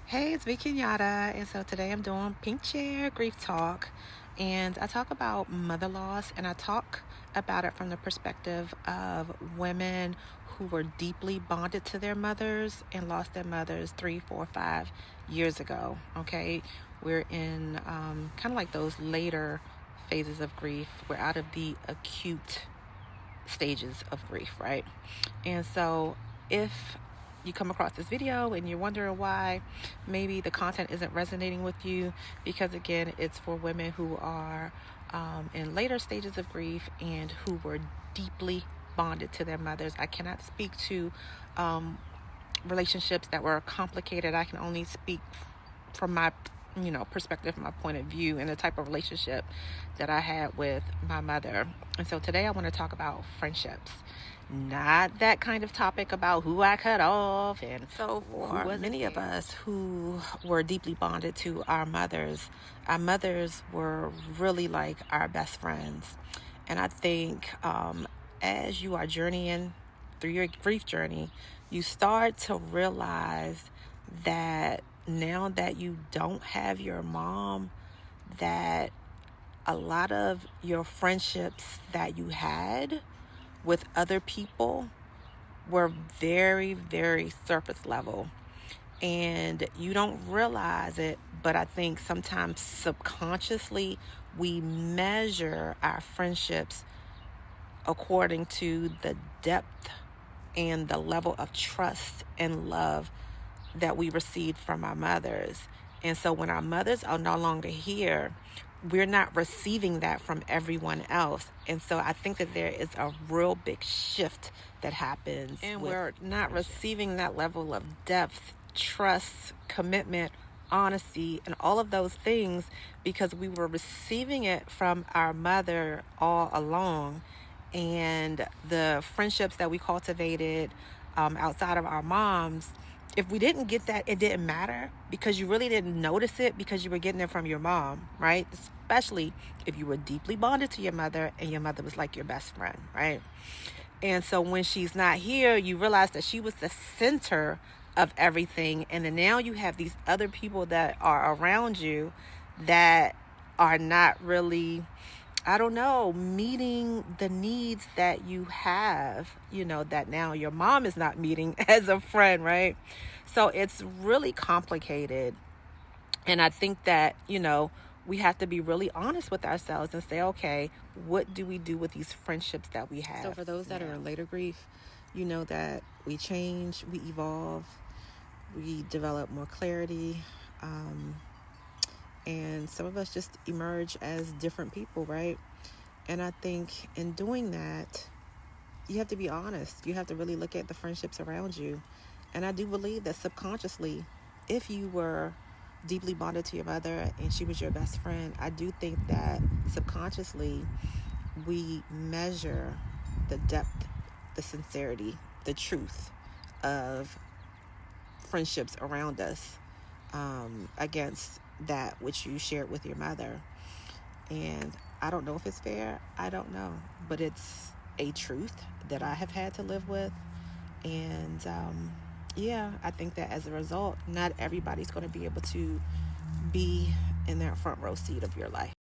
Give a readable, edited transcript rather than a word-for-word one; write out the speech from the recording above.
Hey, it's me, Kinyatta, and so today I'm doing Pink Chair Grief Talk, and I talk about mother loss, and I talk about it from the perspective of women who were deeply bonded to their mothers and lost their mothers 3, 4, 5 years ago. Okay, we're in kind of like those later phases of grief. We're out of the acute stages of grief, right? And so if you come across this video and you're wondering why maybe the content isn't resonating with you, because again, it's for women who are in later stages of grief and who were deeply bonded to their mothers. I cannot speak to relationships that were complicated. I can only speak from my perspective, my point of view, and the type of relationship that I had with my mother. And so today I want to talk about friendships, not that kind of topic about who I cut off. And so for many of us who were deeply bonded to our mothers were really like our best friends. And I think as you are journeying through your grief journey, you start to realize that now that you don't have your mom, that a lot of your friendships that you had with other people were very, very surface level. And you don't realize it, but I think sometimes subconsciously we measure our friendships according to the depth and the level of trust and love that we received from our mothers. And so when our mothers are no longer here, we're not receiving that from everyone else. And so I think that there is a real big shift that happens. And we're not receiving that level of depth, trust, commitment, honesty, and all of those things because we were receiving it from our mother all along. And the friendships that we cultivated outside of our moms, if we didn't get that, it didn't matter because you really didn't notice it because you were getting it from your mom, right? Especially if you were deeply bonded to your mother and your mother was like your best friend, right? And so when she's not here, you realize that she was the center of everything. And then now you have these other people that are around you that are not really, meeting the needs that you have, that now your mom is not meeting as a friend, right? So it's really complicated. And I think that, we have to be really honest with ourselves and say, okay, what do we do with these friendships that we have? So for those that are in later grief, you know that we change, we evolve, we develop more clarity, and some of us just emerge as different people, right? And I think in doing that, you have to be honest. You have to really look at the friendships around you. And I do believe that subconsciously, if you were deeply bonded to your mother and she was your best friend, I do think that subconsciously we measure the depth, the sincerity, the truth of friendships around us against that which you shared with your mother. And I don't know if it's fair. I don't know. But it's a truth that I have had to live with. And I think that as a result, not everybody's going to be able to be in that front row seat of your life.